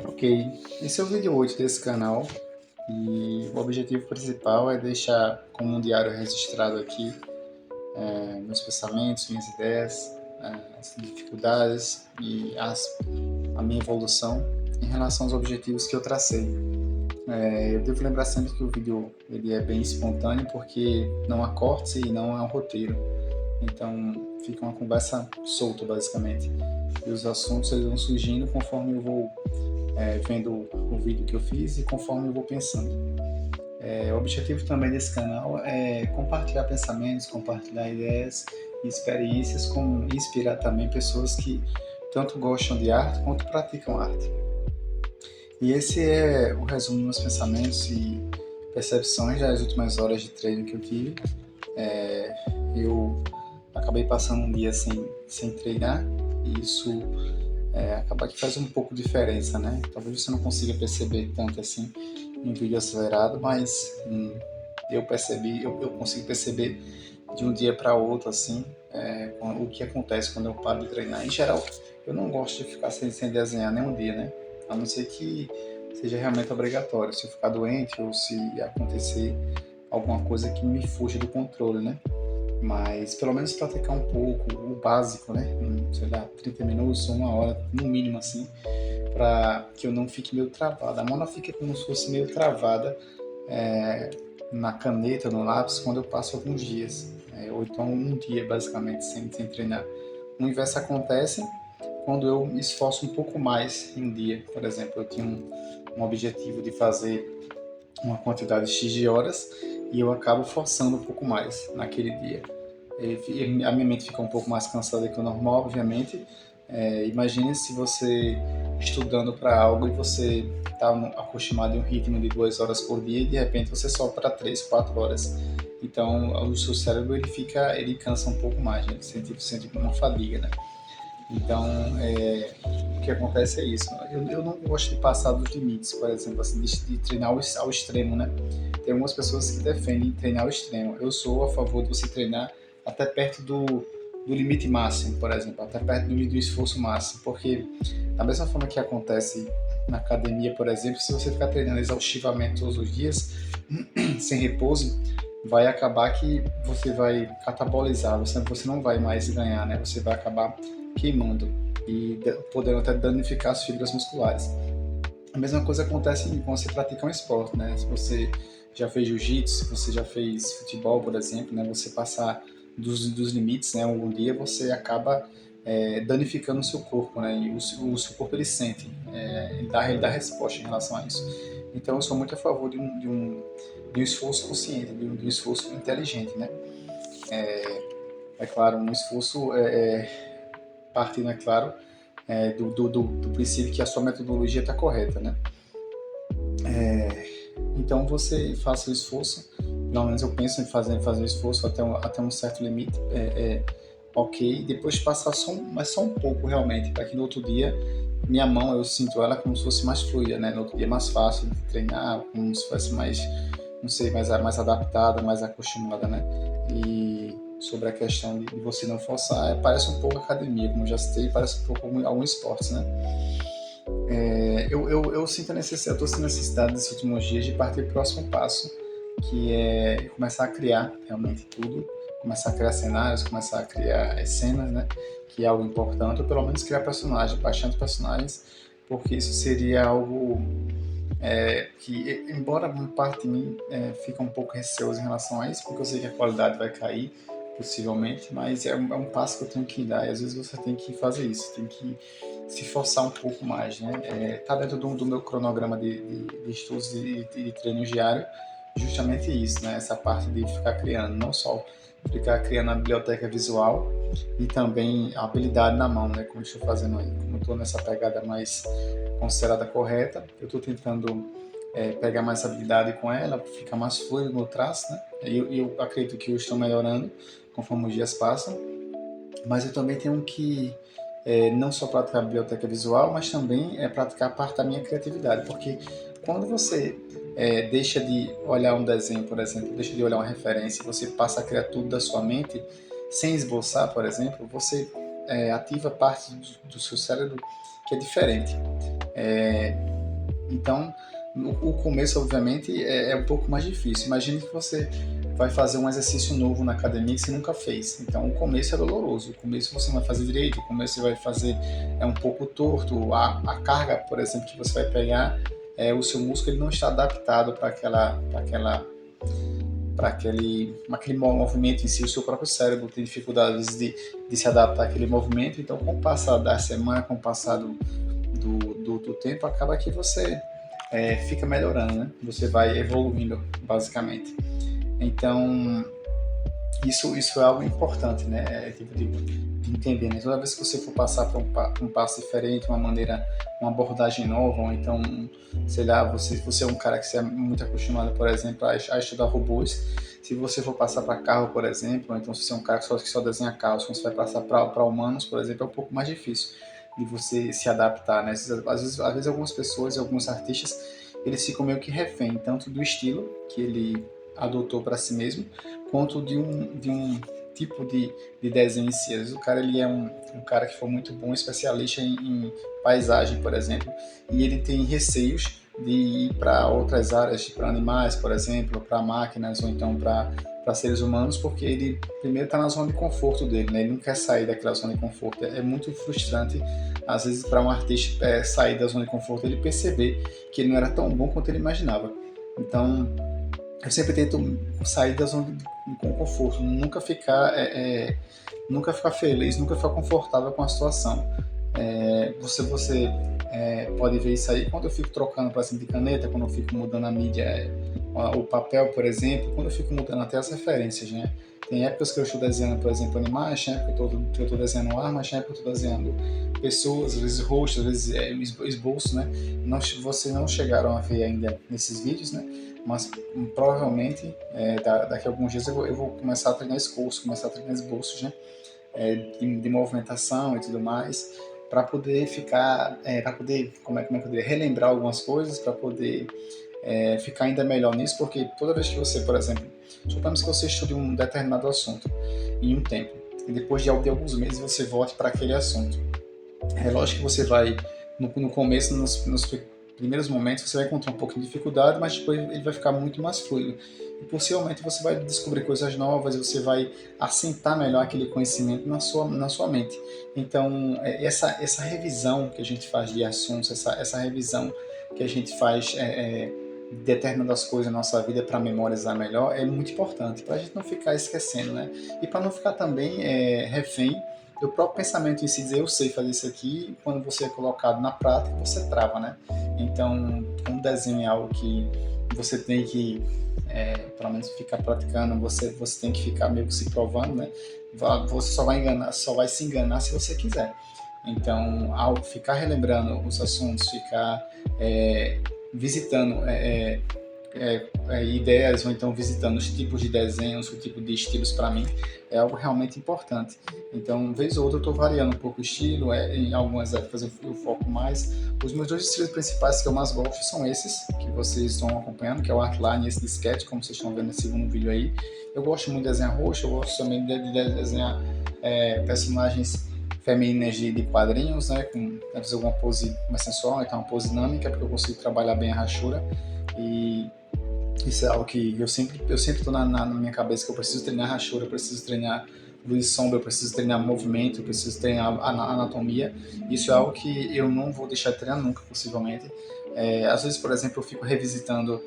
Ok, esse é o vídeo 8 desse canal e o objetivo principal é deixar como um diário registrado aqui meus pensamentos, minhas ideias, as dificuldades e a minha evolução em relação aos objetivos que eu tracei. Eu devo lembrar sempre que o vídeo ele é bem espontâneo porque não há cortes e não há um roteiro, então fica uma conversa solta basicamente e os assuntos eles vão surgindo conforme eu vou vendo o vídeo que eu fiz e conforme eu vou pensando. O objetivo também desse canal é compartilhar pensamentos, compartilhar ideias e experiências, como inspirar também pessoas que tanto gostam de arte quanto praticam arte. E esse é o resumo dos meus pensamentos e percepções das últimas horas de treino que eu tive. Eu acabei passando um dia sem treinar e isso acaba que faz um pouco de diferença, né? Talvez você não consiga perceber tanto assim em um vídeo acelerado, mas eu consigo perceber de um dia para outro assim o que acontece quando eu paro de treinar. Em geral, eu não gosto de ficar sem desenhar nenhum dia, né? A não ser que seja realmente obrigatório, se eu ficar doente ou se acontecer alguma coisa que me fuja do controle, né? Mas pelo menos praticar um pouco, o básico, né? Sei lá, 30 minutos, uma hora, no mínimo assim, para que eu não fique meio travada. A mão não fica como se fosse meio travada na caneta, no lápis, quando eu passo alguns dias, ou então um dia basicamente sem treinar. O inverso acontece quando eu me esforço um pouco mais em um dia. Por exemplo, eu tinha um objetivo de fazer uma quantidade X de horas e eu acabo forçando um pouco mais naquele dia. A minha mente fica um pouco mais cansada que o normal, obviamente. Imagine se você estudando para algo e você está acostumado em um ritmo de 2 horas por dia e de repente você sobe para 3, 4 horas. Então o seu cérebro ele cansa um pouco mais, né? Ele sente uma fadiga, né? Então o que acontece é isso. Eu não gosto de passar dos limites, por exemplo, assim, de treinar ao extremo, né? Tem algumas pessoas que defendem treinar ao extremo. Eu sou a favor de você treinar até perto do limite máximo, por exemplo, até perto do esforço máximo, porque da mesma forma que acontece na academia, por exemplo, se você ficar treinando exaustivamente todos os dias, sem repouso, vai acabar que você vai catabolizar, você não vai mais ganhar, né? Você vai acabar queimando e podendo até danificar as fibras musculares. A mesma coisa acontece quando você pratica um esporte, né? Se você já fez jiu-jitsu, se você já fez futebol, por exemplo, né? Você passar dos limites, né? Algum dia você acaba danificando o seu corpo, né? E o seu corpo ele sente, ele dá resposta em relação a isso. Então eu sou muito a favor de um esforço consciente, de um esforço inteligente, né? É claro, um esforço partindo, é claro, do princípio que a sua metodologia está correta, né? Então você faça o esforço, pelo menos eu penso em fazer o esforço até um certo limite, ok, depois passar mas só um pouco realmente, para que no outro dia minha mão eu sinto ela como se fosse mais fluida, né? No outro dia é mais fácil de treinar, como se fosse mais, não sei, mais adaptada, mais acostumada, né? E sobre a questão de você não forçar, parece um pouco academia, como eu já citei, parece um pouco algum esporte, né? Eu sinto estou sentindo a necessidade nesses últimos dias de partir para o próximo passo, que é começar a criar realmente tudo, começar a criar cenários, começar a criar cenas, né? Que é algo importante, ou pelo menos criar personagens, bastante personagens, porque isso seria algo que, embora uma parte de mim fique um pouco receoso em relação a isso, porque eu sei que a qualidade vai cair, possivelmente, mas é um passo que eu tenho que dar, e às vezes você tem que fazer isso, tem que se forçar um pouco mais, né? Tá dentro do meu cronograma de estudos e de treino diário, justamente isso, né? Essa parte de ficar criando, não só ficar criando a biblioteca visual e também a habilidade na mão, né? Como eu estou fazendo aí, como eu estou nessa pegada mais considerada correta, eu estou tentando pegar mais habilidade com ela, ficar mais fluido no traço, né? E eu acredito que eu estou melhorando conforme os dias passam, mas eu também tenho que não só praticar a biblioteca visual, mas também praticar a parte da minha criatividade, porque quando você deixa de olhar um desenho, por exemplo, deixa de olhar uma referência, e você passa a criar tudo da sua mente, sem esboçar, por exemplo, você ativa parte do seu cérebro que é diferente. Então, o começo, obviamente, é um pouco mais difícil. Imagine que você vai fazer um exercício novo na academia que você nunca fez. Então, o começo é doloroso. O começo você não vai fazer direito. O começo você vai fazer um pouco torto. A carga, por exemplo, que você vai pegar, o seu músculo ele não está adaptado para aquele movimento em si. O seu próprio cérebro tem dificuldades de se adaptar àquele movimento. Então, com o passar da semana, com o passar do tempo, acaba que você fica melhorando, né? Você vai evoluindo, basicamente. Então, isso é algo importante, né? Tipo de entender, né? Toda vez que você for passar por um passo diferente, uma abordagem nova, ou então, sei lá, você é um cara que é muito acostumado, por exemplo, a estudar robôs. Se você for passar para carro, por exemplo, ou então se você é um cara que só desenha carros, quando você vai passar para humanos, por exemplo, é um pouco mais difícil de você se adaptar, né? Às vezes algumas pessoas e alguns artistas, eles ficam meio que refém, tanto do estilo que ele adotou para si mesmo, quanto de um tipo de desenho em si. Às vezes o cara ele é um cara que foi muito bom, especialista em paisagem, por exemplo, e ele tem receios de ir para outras áreas, para animais, por exemplo, para máquinas, ou então para seres humanos, porque ele primeiro está na zona de conforto dele, né? Ele não quer sair daquela zona de conforto. É muito frustrante, às vezes, para um artista sair da zona de conforto, ele perceber que ele não era tão bom quanto ele imaginava. Então, eu sempre tento sair da zona de conforto, nunca ficar feliz, nunca ficar confortável com a situação. Você pode ver isso aí quando eu fico trocando, por exemplo, de caneta, quando eu fico mudando a mídia, o papel, por exemplo, quando eu fico mudando até as referências, né? Tem épocas que eu estou desenhando, por exemplo, animais, tem época que eu estou desenhando armas, tem época que eu estou desenhando pessoas, às vezes rostos, às vezes esboço, né? Vocês não chegaram a ver ainda nesses vídeos, né? Mas provavelmente daqui a alguns dias eu vou começar a treinar esse curso, começar a treinar esboços, né? De movimentação e tudo mais, para poder ficar, para poder, como é que eu poderia relembrar algumas coisas, para poder ficar ainda melhor nisso, porque toda vez que você, por exemplo, suponhamos que você estude um determinado assunto em um tempo, e depois de alguns meses você volte para aquele assunto. É lógico que você vai, no começo, nos primeiros momentos, você vai encontrar um pouco de dificuldade, mas depois ele vai ficar muito mais fluido. E possivelmente você vai descobrir coisas novas, você vai assentar melhor aquele conhecimento na sua mente. Então, essa revisão que a gente faz de assuntos, essa revisão que a gente faz de determinadas coisas na nossa vida para memorizar melhor é muito importante, para a gente não ficar esquecendo, né? E para não ficar também refém do próprio pensamento em si, dizer eu sei fazer isso aqui, quando você é colocado na prática, você trava, né? Então, um desenho é algo que você tem que, pelo menos, ficar praticando, você tem que ficar meio que se provando, né? Você só vai se enganar se você quiser. Então, ao ficar relembrando os assuntos, ficar visitando ideias, ou então visitando os tipos de desenhos, o tipo de estilos, para mim é algo realmente importante. Então, vez ou outra eu estou variando um pouco o estilo, em algumas épocas eu foco mais. Os meus dois estilos principais que eu mais gosto são esses que vocês estão acompanhando, que é o Artline e esse de Sketch, como vocês estão vendo nesse segundo vídeo aí. Eu gosto muito de desenhar roxo, eu gosto também de desenhar personagens femininas de quadrinhos, né, com às vezes alguma pose mais sensual, então uma pose dinâmica, porque eu consigo trabalhar bem a rachura. E isso é algo que eu sempre estou na minha cabeça, que eu preciso treinar rachura, eu preciso treinar luz e sombra, eu preciso treinar movimento, eu preciso treinar anatomia. Isso é algo que eu não vou deixar de treinar nunca, possivelmente. Às vezes, por exemplo, eu fico revisitando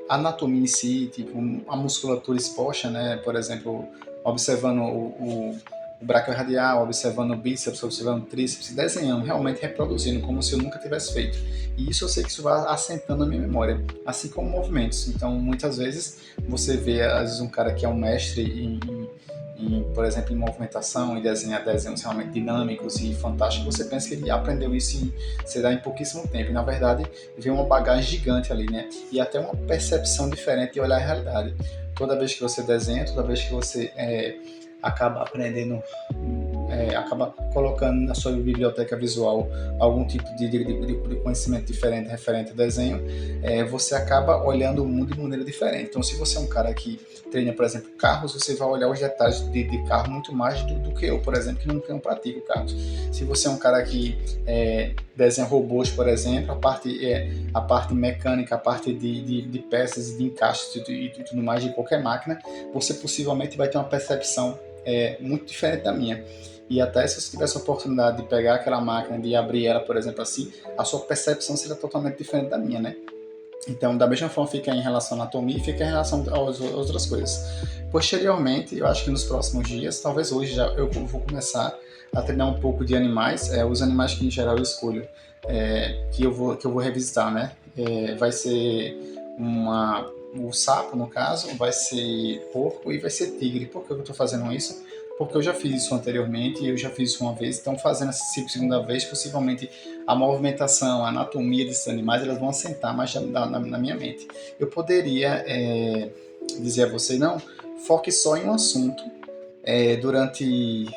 a anatomia em si, tipo a musculatura exposta, né? Por exemplo, observando o braquial radial, observando o bíceps, observando o tríceps, desenhando, realmente reproduzindo, como se eu nunca tivesse feito. E isso eu sei que isso vai assentando a minha memória, assim como movimentos. Então, muitas vezes, você vê, às vezes, um cara que é um mestre por exemplo, em movimentação, e desenhar desenhos realmente dinâmicos e fantásticos, você pensa que ele aprendeu isso em pouquíssimo tempo. E, na verdade, vem uma bagagem gigante ali, né? E até uma percepção diferente de olhar a realidade. Toda vez que você desenha, toda vez que você acaba aprendendo acaba colocando na sua biblioteca visual algum tipo de conhecimento diferente referente ao desenho, você acaba olhando o mundo de maneira diferente. Então, se você é um cara que treina, por exemplo, carros, você vai olhar os detalhes de carro muito mais do que eu, por exemplo, que não pratico carros. Se você é um cara que desenha robôs, por exemplo, a parte mecânica, a parte de peças, de encaixes e tudo mais de qualquer máquina, você possivelmente vai ter uma percepção muito diferente da minha. E até se você tivesse a oportunidade de pegar aquela máquina, de abrir ela, por exemplo, assim, a sua percepção seria totalmente diferente da minha, né? Então, da mesma forma fica em relação à anatomia e fica em relação às outras coisas. Posteriormente, eu acho que nos próximos dias, talvez hoje já eu vou começar a treinar um pouco de animais, os animais que em geral eu escolho, que eu vou revisitar, né? Vai ser o sapo, no caso, vai ser porco e vai ser tigre. Por que eu estou fazendo isso? Porque eu já fiz isso anteriormente, eu já fiz isso uma vez, então fazendo essa segunda vez, possivelmente a movimentação, a anatomia desses animais, elas vão assentar mais na minha mente. Eu poderia dizer a você, não, foque só em um assunto durante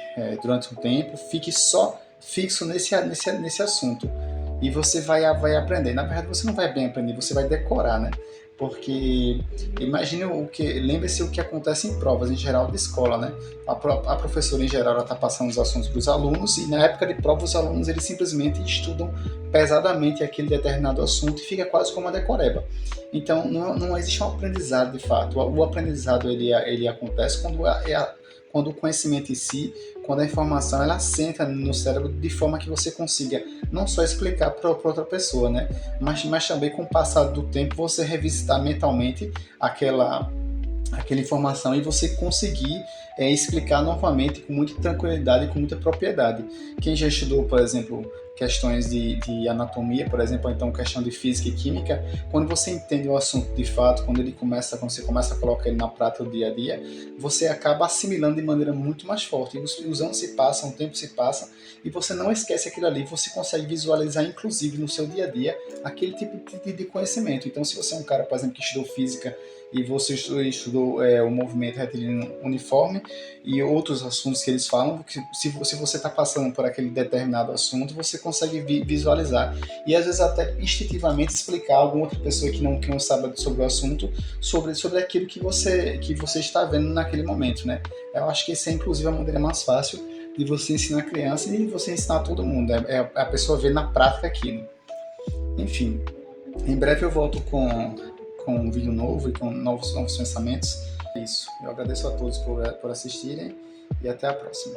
um tempo, fique só fixo nesse assunto e você vai aprender. Na verdade, você não vai bem aprender, você vai decorar, né? Porque imagine lembre-se o que acontece em provas em geral de escola, né? A professora em geral está passando os assuntos para os alunos e na época de prova os alunos eles simplesmente estudam pesadamente aquele determinado assunto e fica quase como uma decoreba. Então não existe um aprendizado de fato. O aprendizado ele acontece quando o conhecimento em si, quando a informação ela assenta no cérebro de forma que você consiga não só explicar para outra pessoa, né? Mas também com o passar do tempo você revisitar mentalmente aquela informação e você conseguir explicar novamente com muita tranquilidade e com muita propriedade. Quem já estudou, por exemplo, questões de anatomia, por exemplo, ou então questão de física e química, quando você entende o assunto de fato, quando você começa a colocar ele na prática do dia a dia, você acaba assimilando de maneira muito mais forte. E os anos se passam, o tempo se passa, e você não esquece aquilo ali, você consegue visualizar, inclusive, no seu dia a dia, aquele tipo de conhecimento. Então, se você é um cara, por exemplo, que estudou física, e você estudou o movimento retilíneo uniforme e outros assuntos que eles falam, que se você está passando por aquele determinado assunto, você consegue visualizar e às vezes até instintivamente explicar a alguma outra pessoa que não sabe sobre o assunto, sobre aquilo que você está vendo naquele momento, né? Eu acho que essa é inclusive a maneira mais fácil de você ensinar a criança e de você ensinar a todo mundo, a pessoa ver na prática aquilo. Enfim, em breve eu volto com um vídeo novo e com novos pensamentos. É isso. Eu agradeço a todos por assistirem e até a próxima.